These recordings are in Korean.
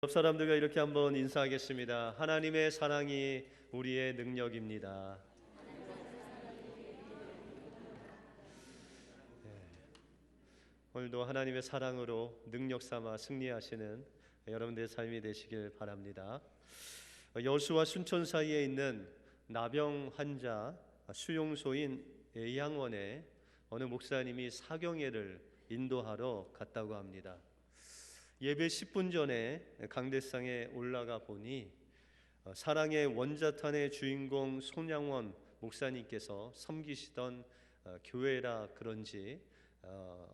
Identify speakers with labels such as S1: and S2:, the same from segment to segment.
S1: 옆 사람들과 이렇게 한번 인사하겠습니다. 하나님의 사랑이 우리의 능력입니다. 오늘도 하나님의 사랑으로 능력 삼아 승리하시는 여러분들의 삶이 되시길 바랍니다. 여수와 순천 사이에 있는 나병 환자 수용소인 A양원에 어느 목사님이 사경회를 인도하러 갔다고 합니다. 예배 10분 전에 강대상에 올라가 보니 사랑의 원자탄의 주인공 손양원 목사님께서 섬기시던 교회라 그런지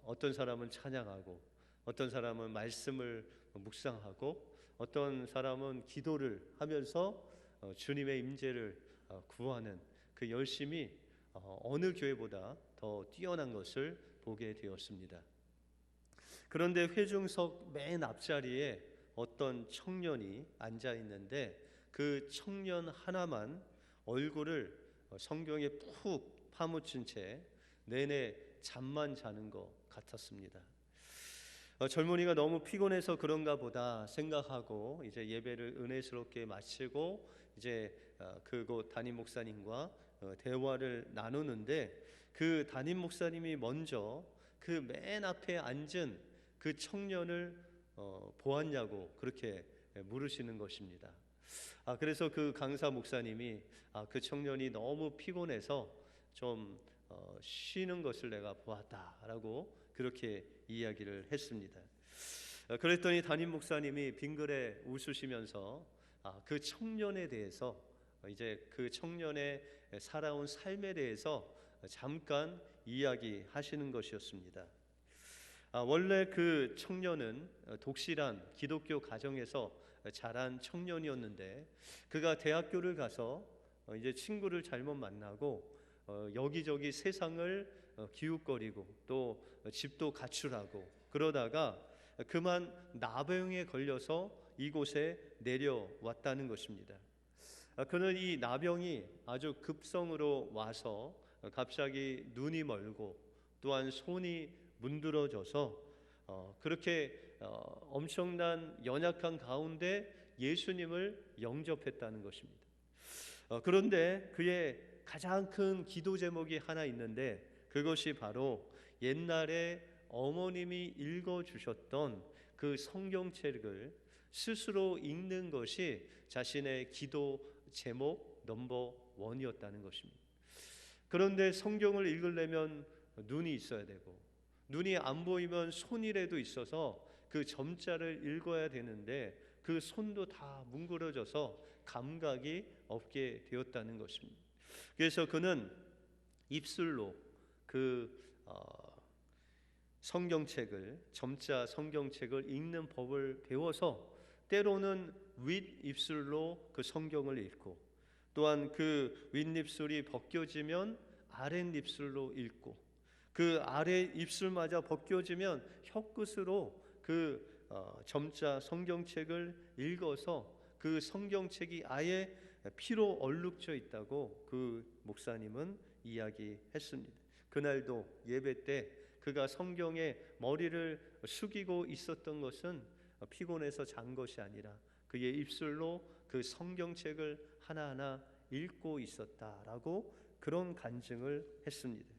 S1: 어떤 사람은 찬양하고, 어떤 사람은 말씀을 묵상하고, 어떤 사람은 기도를 하면서 주님의 임재를 구하는 그 열심이 어느 교회보다 더 뛰어난 것을 보게 되었습니다. 그런데 회중석 맨 앞자리에 어떤 청년이 앉아 있는데 그 청년 하나만 얼굴을 성경에 푹 파묻힌 채 내내 잠만 자는 것 같았습니다. 젊은이가 너무 피곤해서 그런가 보다 생각하고 이제 예배를 은혜스럽게 마치고 이제 그곳 담임 목사님과 대화를 나누는데 그 담임 목사님이 먼저 그 맨 앞에 앉은 그 청년을 보았냐고 그렇게 물으시는 것입니다. 그래서 그 강사 목사님이 그 청년이 너무 피곤해서 좀 쉬는 것을 내가 보았다라고 그렇게 이야기를 했습니다. 그랬더니 담임 목사님이 빙그레 웃으시면서 그 청년에 대해서 이제 그 청년의 살아온 삶에 대해서 잠깐 이야기하시는 것이었습니다. 원래 그 청년은 독실한 기독교 가정에서 자란 청년이었는데 그가 대학교를 가서 이제 친구를 잘못 만나고 여기저기 세상을 기웃거리고 또 집도 가출하고 그러다가 그만 나병에 걸려서 이곳에 내려왔다는 것입니다. 그는 이 나병이 아주 급성으로 와서 갑자기 눈이 멀고 또한 손이 문드러져서 그렇게 엄청난 연약한 가운데 예수님을 영접했다는 것입니다. 그런데 그의 가장 큰 기도 제목이 하나 있는데 그것이 바로 옛날에 어머님이 읽어주셨던 그 성경책을 스스로 읽는 것이 자신의 기도 제목 넘버 원이었다는 것입니다. 그런데 성경을 읽으려면 눈이 있어야 되고 눈이 안 보이면 손이라도 있어서 그 점자를 읽어야 되는데 그 손도 다 뭉그러져서 감각이 없게 되었다는 것입니다. 그래서 그는 입술로 그 성경책을 점자 성경책을 읽는 법을 배워서 때로는 윗입술로 그 성경을 읽고 또한 그 윗입술이 벗겨지면 아랫입술로 읽고 그 아래 입술마저 벗겨지면 혀끝으로 그 점자 성경책을 읽어서 그 성경책이 아예 피로 얼룩져 있다고 그 목사님은 이야기했습니다. 그날도 예배 때 그가 성경에 머리를 숙이고 있었던 것은 피곤해서 잔 것이 아니라 그의 입술로 그 성경책을 하나하나 읽고 있었다라고 그런 간증을 했습니다.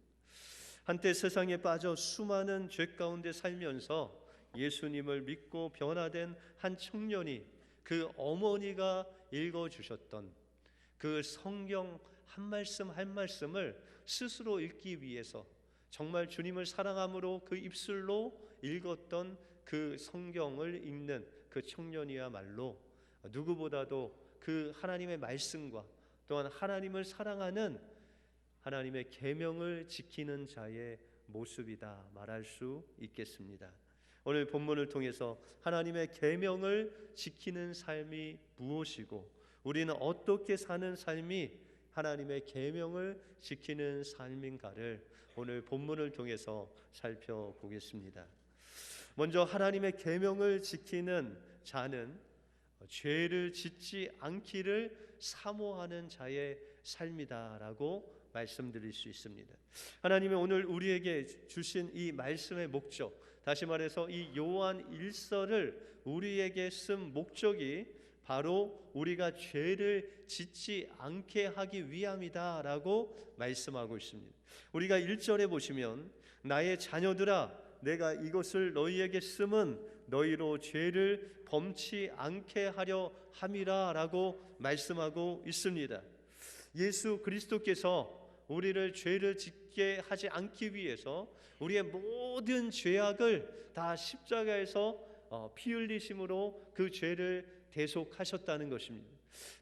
S1: 한때 세상에 빠져 수많은 죄 가운데 살면서 예수님을 믿고 변화된 한 청년이 그 어머니가 읽어주셨던 그 성경 한 말씀 한 말씀을 스스로 읽기 위해서 정말 주님을 사랑함으로 그 입술로 읽었던 그 성경을 읽는 그 청년이야말로 누구보다도 그 하나님의 말씀과 또한 하나님을 사랑하는 하나님의 계명을 지키는 자의 모습이다 말할 수 있겠습니다. 오늘 본문을 통해서 하나님의 계명을 지키는 삶이 무엇이고 우리는 어떻게 사는 삶이 하나님의 계명을 지키는 삶인가를 오늘 본문을 통해서 살펴보겠습니다. 먼저 하나님의 계명을 지키는 자는 죄를 짓지 않기를 사모하는 자의 삶이다라고 말씀드릴 수 있습니다. 하나님이 오늘 우리에게 주신 이 말씀의 목적, 다시 말해서 이 요한 일서를 우리에게 쓴 목적이 바로 우리가 죄를 짓지 않게 하기 위함이다라고 말씀하고 있습니다. 우리가 1절에 보시면 나의 자녀들아 내가 이것을 너희에게 쓰면 너희로 죄를 범치 않게 하려 함이라라고 말씀하고 있습니다. 예수 그리스도께서 우리를 죄를 짓게 하지 않기 위해서 우리의 모든 죄악을 다 십자가에서 피 흘리심으로 그 죄를 대속하셨다는 것입니다.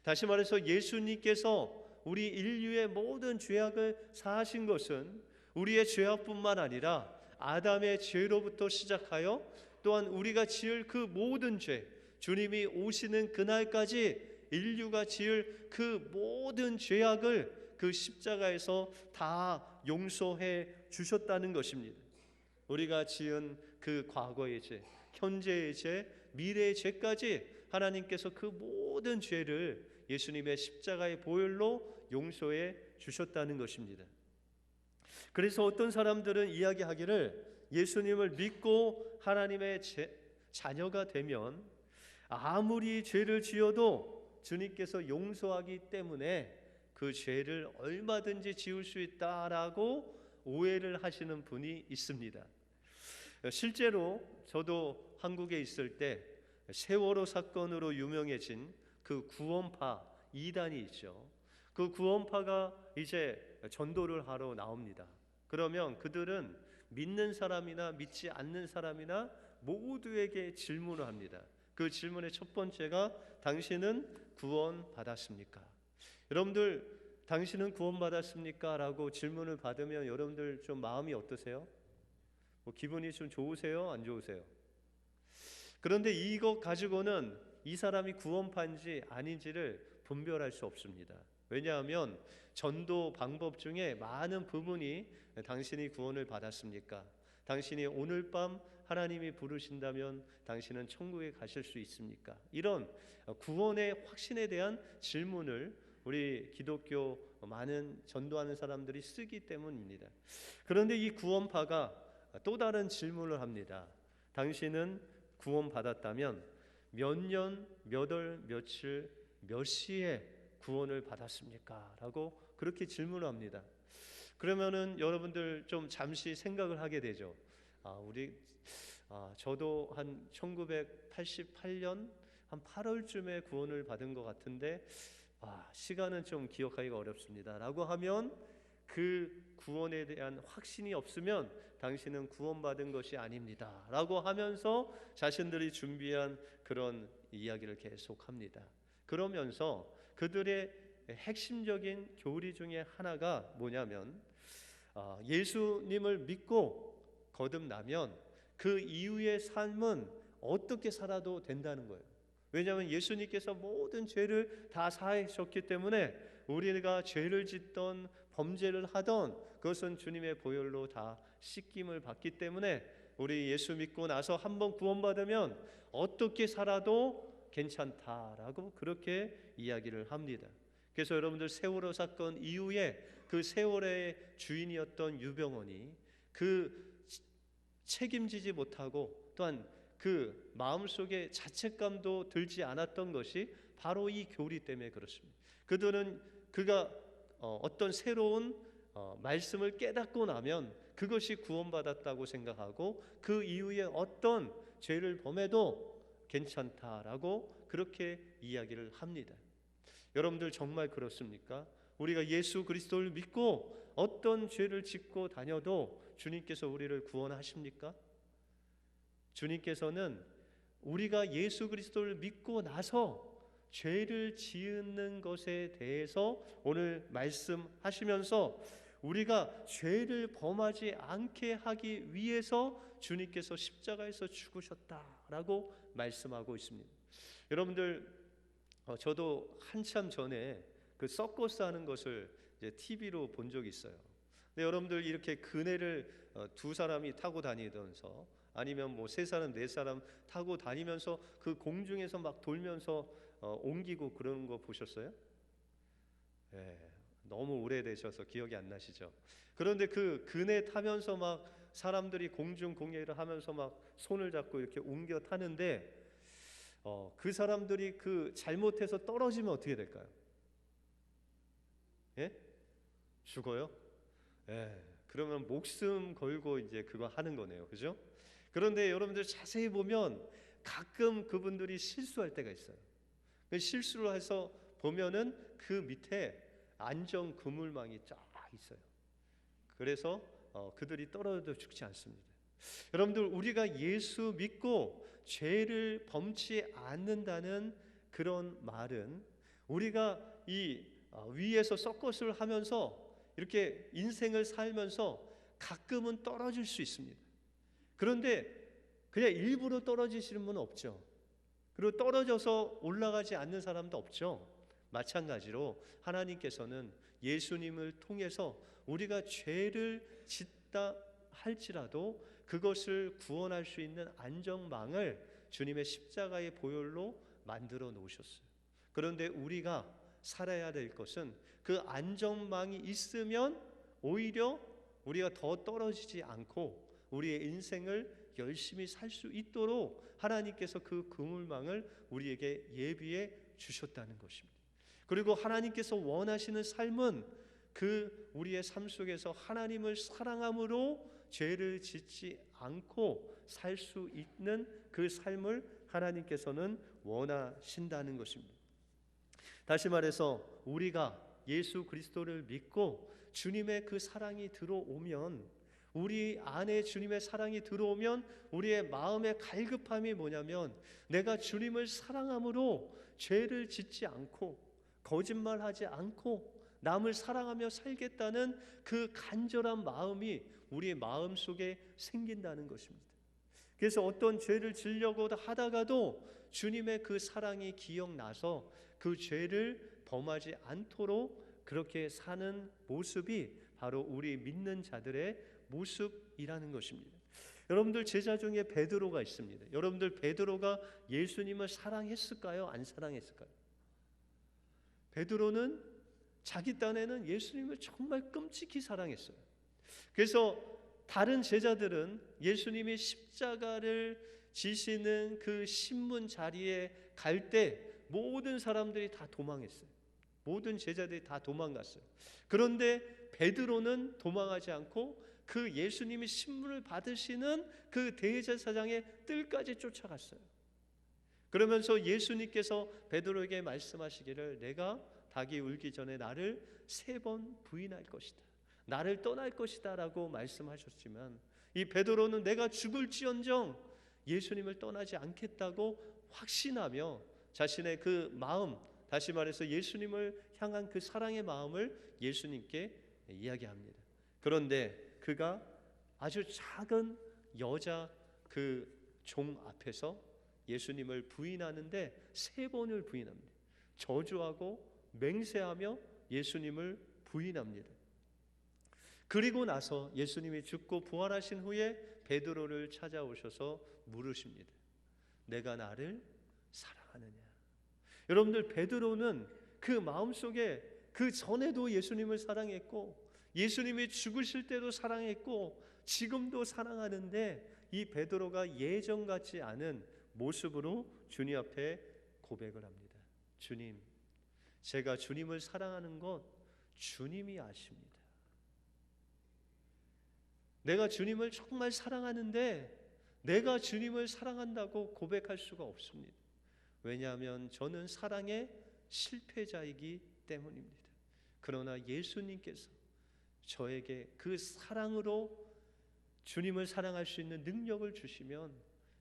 S1: 다시 말해서 예수님께서 우리 인류의 모든 죄악을 사하신 것은 우리의 죄악뿐만 아니라 아담의 죄로부터 시작하여 또한 우리가 지을 그 모든 죄, 주님이 오시는 그날까지 인류가 지을 그 모든 죄악을 그 십자가에서 다 용서해 주셨다는 것입니다. 우리가 지은 그 과거의 죄, 현재의 죄, 미래의 죄까지 하나님께서 그 모든 죄를 예수님의 십자가의 보혈로 용서해 주셨다는 것입니다. 그래서 어떤 사람들은 이야기하기를 예수님을 믿고 하나님의 자녀가 되면 아무리 죄를 지어도 주님께서 용서하기 때문에 그 죄를 얼마든지 지을 수 있다라고 오해를 하시는 분이 있습니다. 실제로 저도 한국에 있을 때 세월호 사건으로 유명해진 그 구원파 이단이 있죠. 그 구원파가 이제 전도를 하러 나옵니다. 그러면 그들은 믿는 사람이나 믿지 않는 사람이나 모두에게 질문을 합니다. 그 질문의 첫 번째가 당신은 구원받았습니까? 여러분들 당신은 구원받았습니까? 라고 질문을 받으면 여러분들 좀 마음이 어떠세요? 기분이 좀 좋으세요? 안 좋으세요? 그런데 이것 가지고는 이 사람이 구원파인지 아닌지를 분별할 수 없습니다. 왜냐하면 전도 방법 중에 많은 부분이 당신이 구원을 받았습니까? 당신이 오늘 밤 하나님이 부르신다면 당신은 천국에 가실 수 있습니까? 이런 구원의 확신에 대한 질문을 우리 기독교 많은 전도하는 사람들이 쓰기 때문입니다. 그런데 이 구원파가 또 다른 질문을 합니다. 당신은 구원받았다면 몇 년, 몇 월, 며칠, 몇 시에 구원을 받았습니까? 라고 그렇게 질문을 합니다. 그러면은 여러분들 좀 잠시 생각을 하게 되죠. 저도 한 1988년 한 8월쯤에 구원을 받은 것 같은데 시간은 좀 기억하기가 어렵습니다. 라고 하면 그 구원에 대한 확신이 없으면 당신은 구원받은 것이 아닙니다. 라고 하면서 자신들이 준비한 그런 이야기를 계속합니다. 그러면서 그들의 핵심적인 교리 중에 하나가 뭐냐면 예수님을 믿고 거듭나면 그 이후의 삶은 어떻게 살아도 된다는 거예요. 왜냐하면 예수님께서 모든 죄를 다 사하셨기 때문에 우리가 죄를 짓던 범죄를 하던 그것은 주님의 보혈로 다 씻김을 받기 때문에 우리 예수 믿고 나서 한번 구원받으면 어떻게 살아도 괜찮다라고 그렇게 이야기를 합니다. 그래서 여러분들 세월호 사건 이후에 그 세월의 주인이었던 유병원이 그 책임지지 못하고 또한 그 마음속에 자책감도 들지 않았던 것이 바로 이 교리 때문에 그렇습니다. 그가 어떤 새로운 말씀을 깨닫고 나면 그것이 구원받았다고 생각하고 그 이후에 어떤 죄를 범해도 괜찮다라고 그렇게 이야기를 합니다. 여러분들 정말 그렇습니까? 우리가 예수 그리스도를 믿고 어떤 죄를 짓고 다녀도 주님께서 우리를 구원하십니까? 주님께서는 우리가 예수 그리스도를 믿고 나서 죄를 지은 것에 대해서 오늘 말씀하시면서 우리가 죄를 범하지 않게 하기 위해서 주님께서 십자가에서 죽으셨다라고 말씀하고 있습니다. 여러분들 저도 한참 전에 그 서커스 하는 것을 이제 TV로 본 적이 있어요. 근데 여러분들 이렇게 그네를 두 사람이 타고 다니면서 아니면 뭐 세 사람, 네 사람 타고 다니면서 그 공중에서 막 돌면서 옮기고 그러는 거 보셨어요? 네, 너무 오래되셔서 기억이 안 나시죠? 그런데 그 그네 타면서 막 사람들이 공중 공예를 하면서 막 손을 잡고 이렇게 옮겨 타는데 그 사람들이 그 잘못해서 떨어지면 어떻게 될까요? 예? 죽어요? 예. 그러면 목숨 걸고 이제 그거 하는 거네요. 그죠? 그런데 여러분들 자세히 보면 가끔 그분들이 실수할 때가 있어요. 그 실수를 해서 보면은 그 밑에 안전 그물망이 쫙 있어요. 그래서 그들이 떨어져도 죽지 않습니다. 여러분들, 우리가 예수 믿고 죄를 범치 않는다는 그런 말은 우리가 이 위에서 서커스를 하면서 이렇게 인생을 살면서 가끔은 떨어질 수 있습니다. 그런데 그냥 일부러 떨어지시는 분은 없죠. 그리고 떨어져서 올라가지 않는 사람도 없죠. 마찬가지로 하나님께서는 예수님을 통해서 우리가 죄를 짓다 할지라도 그것을 구원할 수 있는 안전망을 주님의 십자가의 보혈로 만들어 놓으셨어요. 그런데 우리가 살아야 될 것은 그 안전망이 있으면 오히려 우리가 더 떨어지지 않고 우리의 인생을 열심히 살 수 있도록 하나님께서 그 그물망을 우리에게 예비해 주셨다는 것입니다. 그리고 하나님께서 원하시는 삶은 그 우리의 삶 속에서 하나님을 사랑함으로 죄를 짓지 않고 살 수 있는 그 삶을 하나님께서는 원하신다는 것입니다. 다시 말해서 우리가 예수 그리스도를 믿고 주님의 그 사랑이 들어오면, 우리 안에 주님의 사랑이 들어오면 우리의 마음의 갈급함이 뭐냐면, 내가 주님을 사랑함으로 죄를 짓지 않고 거짓말하지 않고 남을 사랑하며 살겠다는 그 간절한 마음이 우리의 마음 속에 생긴다는 것입니다. 그래서 어떤 죄를 지려고 하다가도 주님의 그 사랑이 기억나서 그 죄를 범하지 않도록 그렇게 사는 모습이 바로 우리 믿는 자들의 모습이라는 것입니다. 여러분들, 제자 중에 베드로가 있습니다. 여러분들, 베드로가 예수님을 사랑했을까요? 안 사랑했을까요? 베드로는 자기 딴에는 예수님을 정말 끔찍히 사랑했어요. 그래서 다른 제자들은 예수님이 십자가를 지시는 그 신문 자리에 갈 때 모든 사람들이 다 도망했어요. 모든 제자들이 다 도망갔어요. 그런데 베드로는 도망하지 않고 그 예수님이 신문을 받으시는 그 대제사장의 뜰까지 쫓아갔어요. 그러면서 예수님께서 베드로에게 말씀하시기를, 내가 닭이 울기 전에 나를 3번 부인할 것이다, 나를 떠날 것이다 라고 말씀하셨지만, 이 베드로는 내가 죽을지언정 예수님을 떠나지 않겠다고 확신하며 자신의 그 마음, 다시 말해서 예수님을 향한 그 사랑의 마음을 예수님께 이야기합니다. 그런데 그가 아주 작은 여자 그 종 앞에서 예수님을 부인하는데 3번을 부인합니다. 저주하고 맹세하며 예수님을 부인합니다. 그리고 나서 예수님이 죽고 부활하신 후에 베드로를 찾아오셔서 물으십니다. 내가 나를 사랑하느냐? 여러분들, 베드로는 그 마음속에 그 전에도 예수님을 사랑했고 예수님이 죽으실 때도 사랑했고 지금도 사랑하는데, 이 베드로가 예전 같지 않은 모습으로 주님 앞에 고백을 합니다. 주님, 제가 주님을 사랑하는 것 주님이 아십니다. 내가 주님을 정말 사랑하는데 내가 주님을 사랑한다고 고백할 수가 없습니다. 왜냐하면 저는 사랑의 실패자이기 때문입니다. 그러나 예수님께서 저에게 그 사랑으로 주님을 사랑할 수 있는 능력을 주시면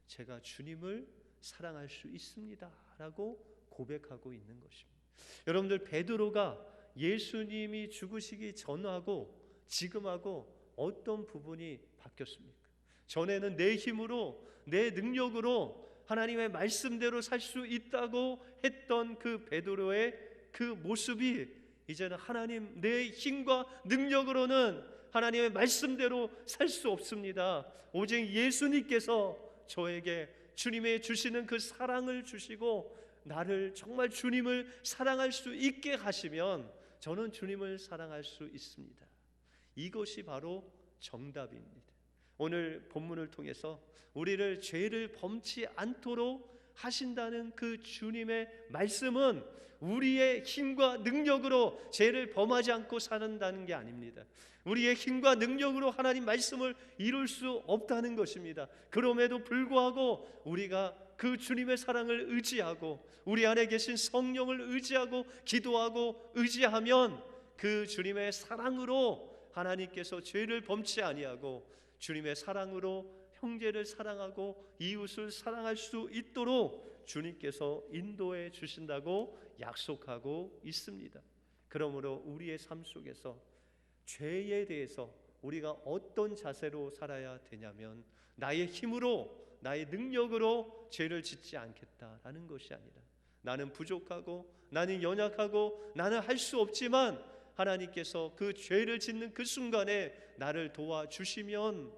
S1: 제가 주님을 사랑할 수 있습니다 라고 고백하고 있는 것입니다. 여러분들, 베드로가 예수님이 죽으시기 전하고 지금하고 어떤 부분이 바뀌었습니까? 전에는 내 힘으로, 내 능력으로 하나님의 말씀대로 살 수 있다고 했던 그 베드로의 그 모습이 이제는, 하나님, 내 힘과 능력으로는 하나님의 말씀대로 살 수 없습니다. 오직 예수님께서 저에게 주님의 주시는 그 사랑을 주시고 나를 정말 주님을 사랑할 수 있게 하시면 저는 주님을 사랑할 수 있습니다. 이것이 바로 정답입니다. 오늘 본문을 통해서 우리를 죄를 범치 않도록 하신다는 그 주님의 말씀은 우리의 힘과 능력으로 죄를 범하지 않고 산다는 게 아닙니다. 우리의 힘과 능력으로 하나님 말씀을 이룰 수 없다는 것입니다. 그럼에도 불구하고 우리가 그 주님의 사랑을 의지하고 우리 안에 계신 성령을 의지하고 기도하고 의지하면 그 주님의 사랑으로 하나님께서 죄를 범치 아니하고 주님의 사랑으로 형제를 사랑하고 이웃을 사랑할 수 있도록 주님께서 인도해 주신다고 약속하고 있습니다. 그러므로 우리의 삶 속에서 죄에 대해서 우리가 어떤 자세로 살아야 되냐면 나의 힘으로 나의 능력으로 죄를 짓지 않겠다라는 것이 아니라 나는 부족하고 나는 연약하고 나는 할 수 없지만 하나님께서 그 죄를 짓는 그 순간에 나를 도와주시면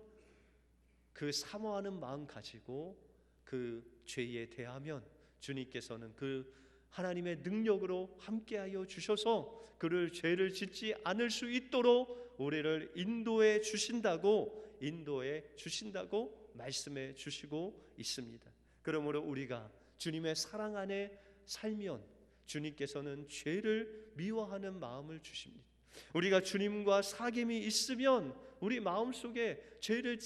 S1: 그 사모하는 마음 가지고 그 죄에 대하면 주님께서는 그 하나님의 능력으로 함께하여 주셔서 그를 죄를 짓지 않을 수 있도록 우리를 인도해 주신다고 말씀해 주시고 있습니다. 그러므로 우리가 주님의 사랑 안에 살면 주님께서는 죄를 미워하는 마음을 주십니다. 우리가 주님과 사귐이 있으면 우리 마음속에 죄를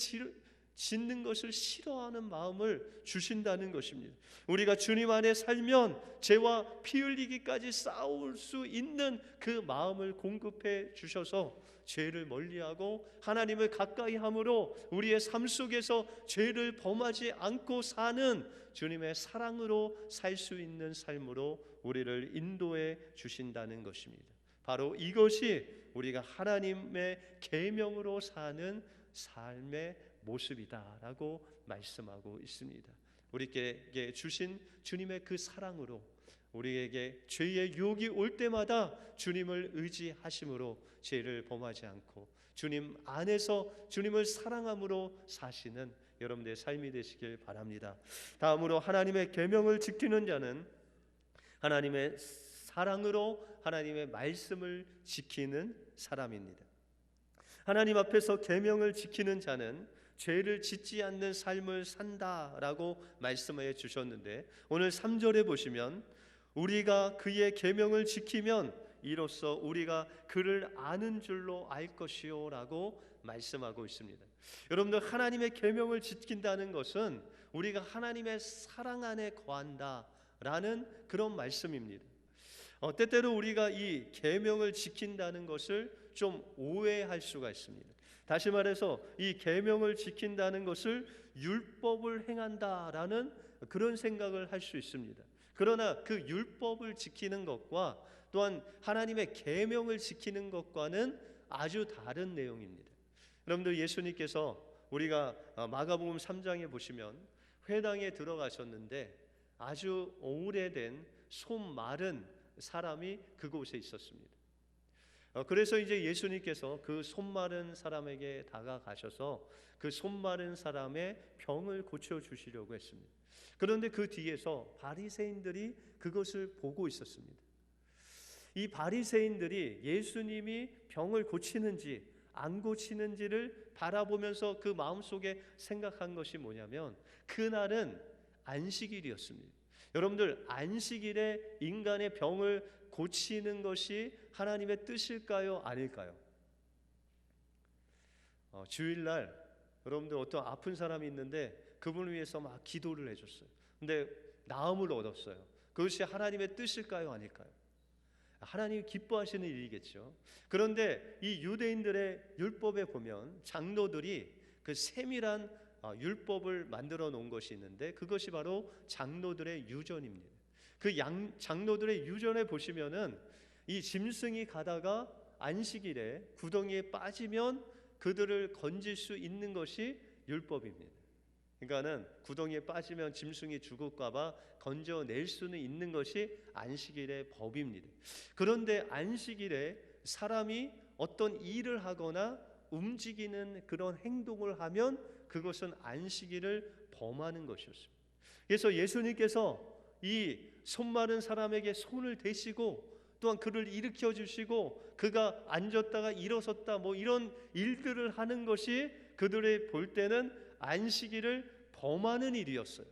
S1: 짓는 것을 싫어하는 마음을 주신다는 것입니다. 우리가 주님 안에 살면 죄와 피 흘리기까지 싸울 수 있는 그 마음을 공급해 주셔서 죄를 멀리하고 하나님을 가까이 함으로 우리의 삶 속에서 죄를 범하지 않고 사는 주님의 사랑으로 살 수 있는 삶으로 우리를 인도해 주신다는 것입니다. 바로 이것이 우리가 하나님의 계명으로 사는 삶의 모습이다라고 말씀하고 있습니다. 우리에게 주신 주님의 그 사랑으로 우리에게 죄의 유혹이 올 때마다 주님을 의지하심으로 죄를 범하지 않고 주님 안에서 주님을 사랑함으로 사시는 여러분들의 삶이 되시길 바랍니다. 다음으로 하나님의 계명을 지키는 자는 하나님의 사랑으로 하나님의 말씀을 지키는 사람입니다. 하나님 앞에서 계명을 지키는 자는 죄를 짓지 않는 삶을 산다라고 말씀해 주셨는데 오늘 3절에 보시면 우리가 그의 계명을 지키면 이로써 우리가 그를 아는 줄로 알 것이요 라고 말씀하고 있습니다. 여러분들 하나님의 계명을 지킨다는 것은 우리가 하나님의 사랑 안에 거한다라는 그런 말씀입니다. 때때로 우리가 이 계명을 지킨다는 것을 좀 오해할 수가 있습니다. 다시 말해서 이 계명을 지킨다는 것을 율법을 행한다라는 그런 생각을 할 수 있습니다. 그러나 그 율법을 지키는 것과 또한 하나님의 계명을 지키는 것과는 아주 다른 내용입니다. 여러분들 예수님께서 우리가 마가복음 3장에 보시면 회당에 들어가셨는데 아주 오래된 손 마른 사람이 그곳에 있었습니다. 그래서 이제 예수님께서 그 손 마른 사람에게 다가가셔서 그 손 마른 사람의 병을 고쳐 주시려고 했습니다. 그런데 그 뒤에서 바리새인들이 그것을 보고 있었습니다. 이 바리새인들이 예수님이 병을 고치는지 안 고치는지를 바라보면서 그 마음속에 생각한 것이 뭐냐면 그날은 안식일이었습니다. 여러분들 안식일에 인간의 병을 고치는 것이 하나님의 뜻일까요? 아닐까요? 주일날 여러분들 어떤 아픈 사람이 있는데 그분을 위해서 막 기도를 해줬어요. 근데 나음을 얻었어요. 그것이 하나님의 뜻일까요? 아닐까요? 하나님이 기뻐하시는 일이겠죠. 그런데 이 유대인들의 율법에 보면 장로들이 그 세밀한 율법을 만들어 놓은 것이 있는데 그것이 바로 장로들의 유전입니다. 그 장로들의 유전에 보시면은 이 짐승이 가다가 안식일에 구덩이에 빠지면 그들을 건질 수 있는 것이 율법입니다. 그러니까는 구덩이에 빠지면 짐승이 죽을까봐 건져낼 수는 있는 것이 안식일의 법입니다. 그런데 안식일에 사람이 어떤 일을 하거나 움직이는 그런 행동을 하면 그것은 안식일을 범하는 것이었습니다. 그래서 예수님께서 이 손 마른 사람에게 손을 대시고 또한 그를 일으켜 주시고 그가 앉았다가 일어섰다 뭐 이런 일들을 하는 것이 그들이 볼 때는 안식일을 범하는 일이었어요.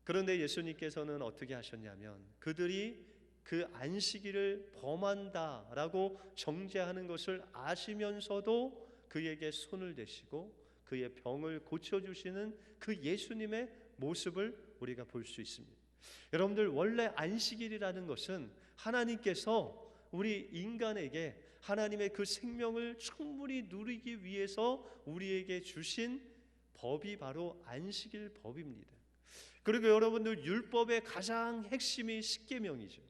S1: 그런데 예수님께서는 어떻게 하셨냐면 그들이 그 안식일을 범한다라고 정죄하는 것을 아시면서도 그에게 손을 대시고 그의 병을 고쳐주시는 그 예수님의 모습을 우리가 볼 수 있습니다. 여러분들, 원래 안식일이라는 것은 하나님께서 우리 인간에게 하나님의 그 생명을 충분히 누리기 위해서 우리에게 주신 법이 바로 안식일 법입니다. 그리고 여러분들, 율법의 가장 핵심이 십계명이죠.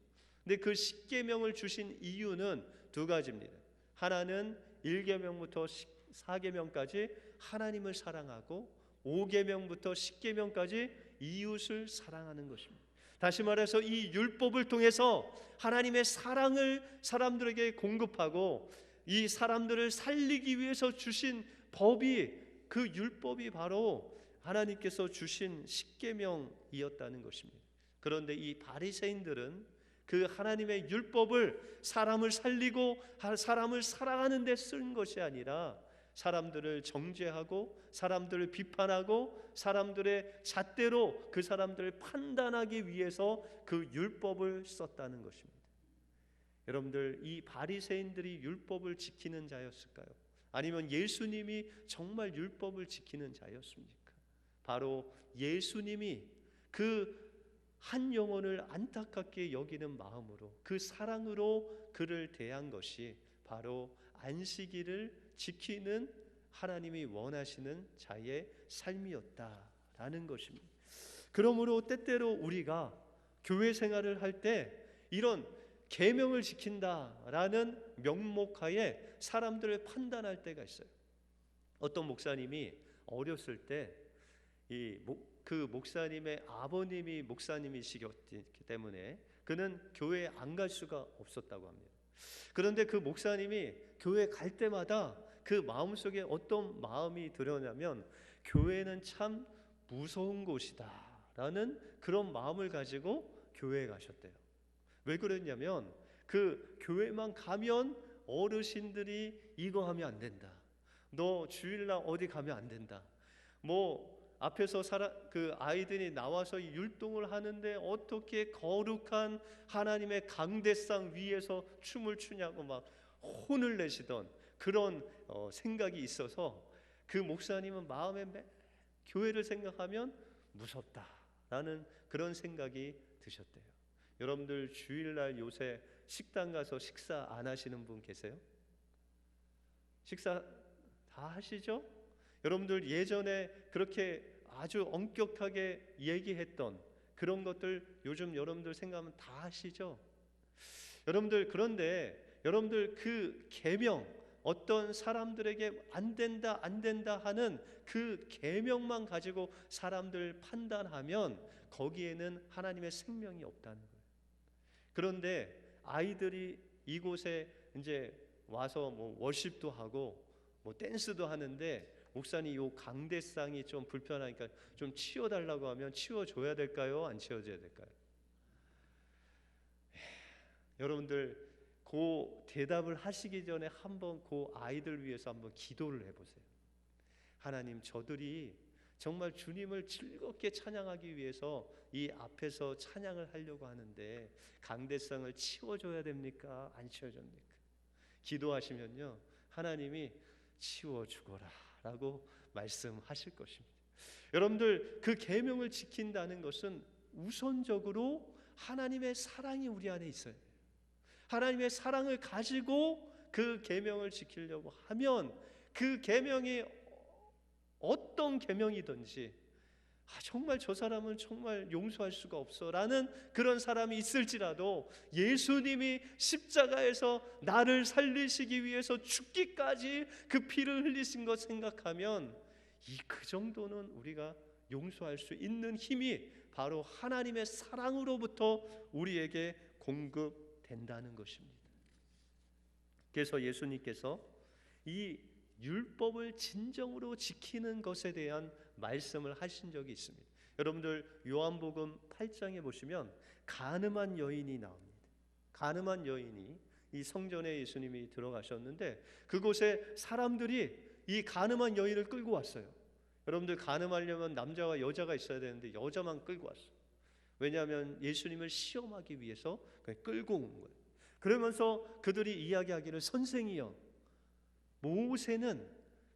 S1: 근데 그 십계명을 주신 이유는 두 가지입니다. 하나는 1계명부터 4계명까지 하나님을 사랑하고 5계명부터 10계명까지 이웃을 사랑하는 것입니다. 다시 말해서 이 율법을 통해서 하나님의 사랑을 사람들에게 공급하고 이 사람들을 살리기 위해서 주신 법이, 그 율법이 바로 하나님께서 주신 십계명이었다는 것입니다. 그런데 이 바리새인들은 그 하나님의 율법을 사람을 살리고 사람을 사랑하는 데 쓴 것이 아니라 사람들을 정죄하고 사람들을 비판하고 사람들의 잣대로 그 사람들을 판단하기 위해서 그 율법을 썼다는 것입니다. 여러분들, 이 바리새인들이 율법을 지키는 자였을까요? 아니면 예수님이 정말 율법을 지키는 자였습니까? 바로 예수님이 그 한 영혼을 안타깝게 여기는 마음으로, 그 사랑으로 그를 대한 것이 바로 안식일을 지키는 하나님이 원하시는 자의 삶이었다라는 것입니다. 그러므로 때때로 우리가 교회 생활을 할 때 이런 계명을 지킨다라는 명목하에 사람들을 판단할 때가 있어요. 어떤 목사님이 어렸을 때 그 목사님의 아버님이 목사님이시기 때문에 그는 교회에 안 갈 수가 없었다고 합니다. 그런데 그 목사님이 교회 갈 때마다 그 마음속에 어떤 마음이 들었냐면 교회는 참 무서운 곳이다 라는 그런 마음을 가지고 교회에 가셨대요. 왜 그랬냐면 그 교회만 가면 어르신들이 이거 하면 안 된다, 너 주일날 어디 가면 안 된다, 뭐 앞에서 그 아이들이 나와서 율동을 하는데 어떻게 거룩한 하나님의 강대상 위에서 춤을 추냐고 막 혼을 내시던 그런 생각이 있어서 그 목사님은 마음에 교회를 생각하면 무섭다라는 그런 생각이 드셨대요. 여러분들, 주일날 요새 식당 가서 식사 안 하시는 분 계세요? 식사 다 하시죠? 여러분들, 예전에 그렇게 아주 엄격하게 얘기했던 그런 것들 요즘 여러분들 생각하면 다 하시죠? 여러분들, 그런데 여러분들 그 계명, 어떤 사람들에게 안 된다 하는 그 계명만 가지고 사람들 판단하면 거기에는 하나님의 생명이 없다는 거예요. 그런데 아이들이 이곳에 이제 와서 뭐 워십도 하고 뭐 댄스도 하는데 목사님 요 강대상이 좀 불편하니까 좀 치워달라고 하면 치워줘야 될까요? 안 치워줘야 될까요? 여러분들, 그 대답을 하시기 전에 한번 그 아이들 위해서 한번 기도를 해보세요. 하나님, 저들이 정말 주님을 즐겁게 찬양하기 위해서 이 앞에서 찬양을 하려고 하는데 강대상을 치워줘야 됩니까? 안 치워줍니까? 기도하시면요, 하나님이 치워주거라 라고 말씀하실 것입니다. 여러분들, 그 계명을 지킨다는 것은 우선적으로 하나님의 사랑이 우리 안에 있어요. 하나님의 사랑을 가지고 그 계명을 지키려고 하면 그 계명이 어떤 계명이든지 정말 저 사람은 정말 용서할 수가 없어 라는 그런 사람이 있을지라도 예수님이 십자가에서 나를 살리시기 위해서 죽기까지 그 피를 흘리신 것 생각하면 그 정도는 우리가 용서할 수 있는 힘이 바로 하나님의 사랑으로부터 우리에게 공급된다는 것입니다. 그래서 예수님께서 이 율법을 진정으로 지키는 것에 대한 말씀을 하신 적이 있습니다. 여러분들, 요한복음 8장에 보시면 가늠한 여인이 나옵니다. 가늠한 여인이 이 성전에 예수님이 들어가셨는데 그곳에 사람들이 이 간음한 여인을 끌고 왔어요. 여러분들, 간음하려면 남자와 여자가 있어야 되는데 여자만 끌고 왔어요. 왜냐하면 예수님을 시험하기 위해서 그냥 끌고 온 거예요. 그러면서 그들이 이야기하기를, 선생이여, 모세는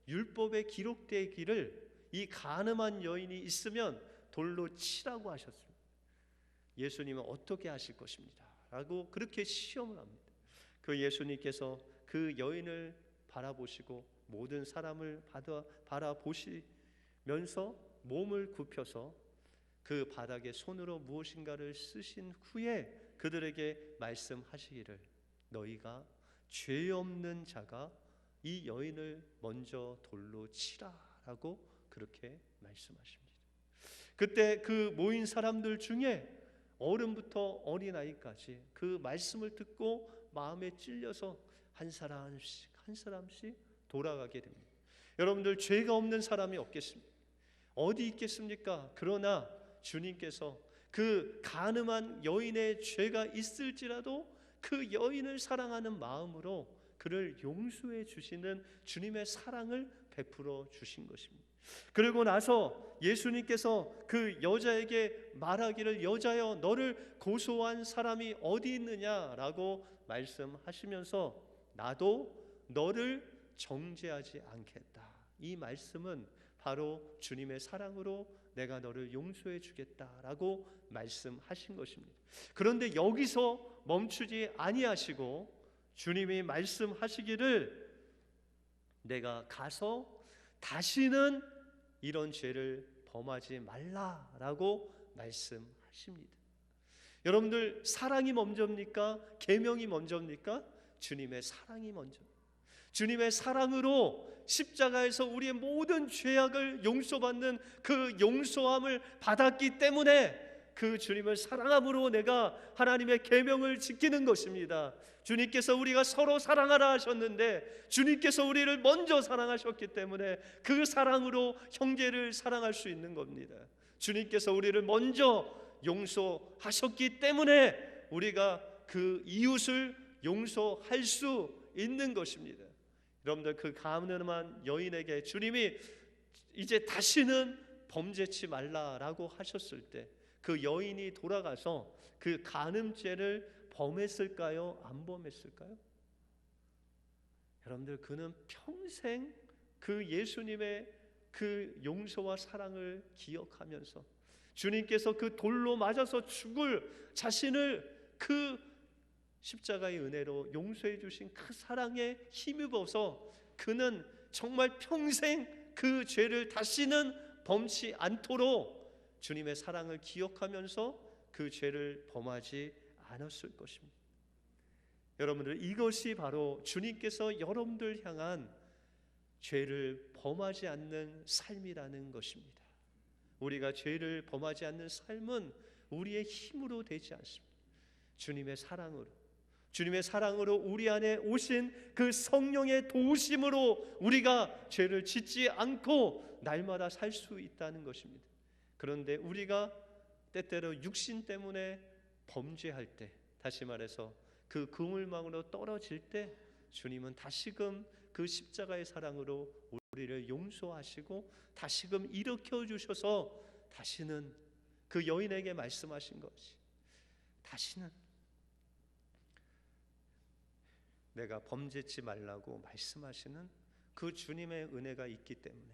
S1: 율법에 기록되기를 이 간음한 여인이 있으면 돌로 치라고 하셨습니다. 예수님은 어떻게 하실 것입니다 라고 그렇게 시험을 합니다. 그 예수님께서 그 여인을 바라보시고 모든 사람을 바라보시면서 몸을 굽혀서 그 바닥에 손으로 무엇인가를 쓰신 후에 그들에게 말씀하시기를, 너희가 죄 없는 자가 이 여인을 먼저 돌로 치라라고 그렇게 말씀하십니다. 그때 그 모인 사람들 중에 어른부터 어린아이까지 그 말씀을 듣고 마음에 찔려서 한 사람씩 돌아가게 됩니다. 여러분들, 죄가 없는 사람이 없겠습니까? 어디 있겠습니까? 그러나 주님께서 그 간음한 여인의 죄가 있을지라도 그 여인을 사랑하는 마음으로 그를 용서해 주시는 주님의 사랑을 베풀어 주신 것입니다. 그리고 나서 예수님께서 그 여자에게 말하기를, 여자여, 너를 고소한 사람이 어디 있느냐라고 말씀하시면서 나도 너를 정죄하지 않겠다. 이 말씀은 바로 주님의 사랑으로 내가 너를 용서해 주겠다라고 말씀하신 것입니다. 그런데 여기서 멈추지 아니하시고 주님이 말씀하시기를, 내가 가서 다시는 이런 죄를 범하지 말라라고 말씀하십니다. 여러분들, 사랑이 먼저입니까? 계명이 먼저입니까? 주님의 사랑이 먼저. 주님의 사랑으로 십자가에서 우리의 모든 죄악을 용서받는 그 용서함을 받았기 때문에 그 주님을 사랑함으로 내가 하나님의 계명을 지키는 것입니다. 주님께서 우리가 서로 사랑하라 하셨는데 주님께서 우리를 먼저 사랑하셨기 때문에 그 사랑으로 형제를 사랑할 수 있는 겁니다. 주님께서 우리를 먼저 용서하셨기 때문에 우리가 그 이웃을 용서할 수 있는 것입니다. 여러분들, 그 간음한 여인에게 주님이 이제 다시는 범죄치 말라라고 하셨을 때 그 여인이 돌아가서 그 간음죄를 범했을까요? 안 범했을까요? 여러분들, 그는 평생 그 예수님의 그 용서와 사랑을 기억하면서 주님께서 그 돌로 맞아서 죽을 자신을 그 십자가의 은혜로 용서해 주신 그 사랑에 힘입어서 그는 정말 평생 그 죄를 다시는 범치 않도록 주님의 사랑을 기억하면서 그 죄를 범하지 않았을 것입니다. 여러분들, 이것이 바로 주님께서 여러분들 향한 죄를 범하지 않는 삶이라는 것입니다. 우리가 죄를 범하지 않는 삶은 우리의 힘으로 되지 않습니다. 주님의 사랑으로 우리 안에 오신 그 성령의 도우심으로 우리가 죄를 짓지 않고 날마다 살 수 있다는 것입니다. 그런데 우리가 때때로 육신 때문에 범죄할 때, 다시 말해서 그 그물망으로 떨어질 때 주님은 다시금 그 십자가의 사랑으로 우리를 용서하시고 다시금 일으켜 주셔서 다시는 그 여인에게 말씀하신 것이, 다시는 내가 범죄치 말라고 말씀하시는 그 주님의 은혜가 있기 때문에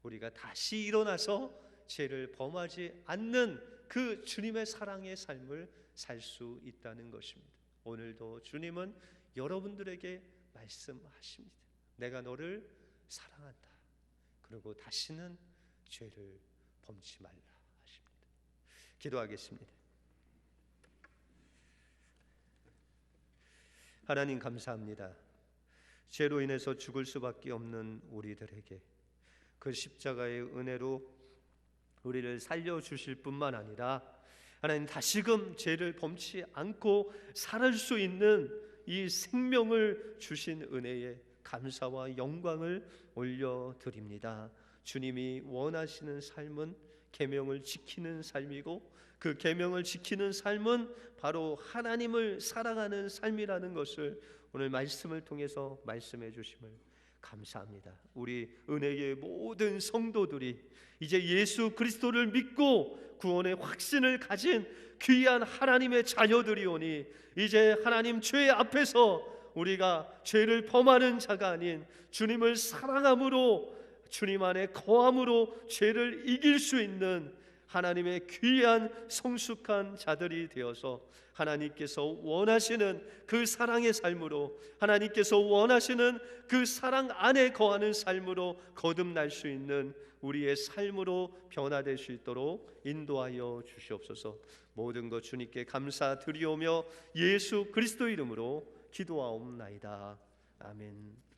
S1: 우리가 다시 일어나서 죄를 범하지 않는 그 주님의 사랑의 삶을 살 수 있다는 것입니다. 오늘도 주님은 여러분들에게 말씀하십니다. 내가 너를 사랑한다. 그리고 다시는 죄를 범치 말라 하십니다. 기도하겠습니다. 하나님, 감사합니다. 죄로 인해서 죽을 수밖에 없는 우리들에게 그 십자가의 은혜로 우리를 살려주실 뿐만 아니라 하나님, 다시금 죄를 범치 않고 살 수 있는 이 생명을 주신 은혜에 감사와 영광을 올려드립니다. 주님이 원하시는 삶은 계명을 지키는 삶이고 그 계명을 지키는 삶은 바로 하나님을 사랑하는 삶이라는 것을 오늘 말씀을 통해서 말씀해 주심을 감사합니다. 우리 은혜의 모든 성도들이 이제 예수 그리스도를 믿고 구원의 확신을 가진 귀한 하나님의 자녀들이오니 이제 하나님 죄 앞에서 우리가 죄를 범하는 자가 아닌 주님을 사랑함으로 주님 안에 거함으로 죄를 이길 수 있는 하나님의 귀한 성숙한 자들이 되어서 하나님께서 원하시는 그 사랑의 삶으로, 하나님께서 원하시는 그 사랑 안에 거하는 삶으로 거듭날 수 있는 우리의 삶으로 변화될 수 있도록 인도하여 주시옵소서. 모든 것 주님께 감사드리오며 예수 그리스도 이름으로 기도하옵나이다. 아멘.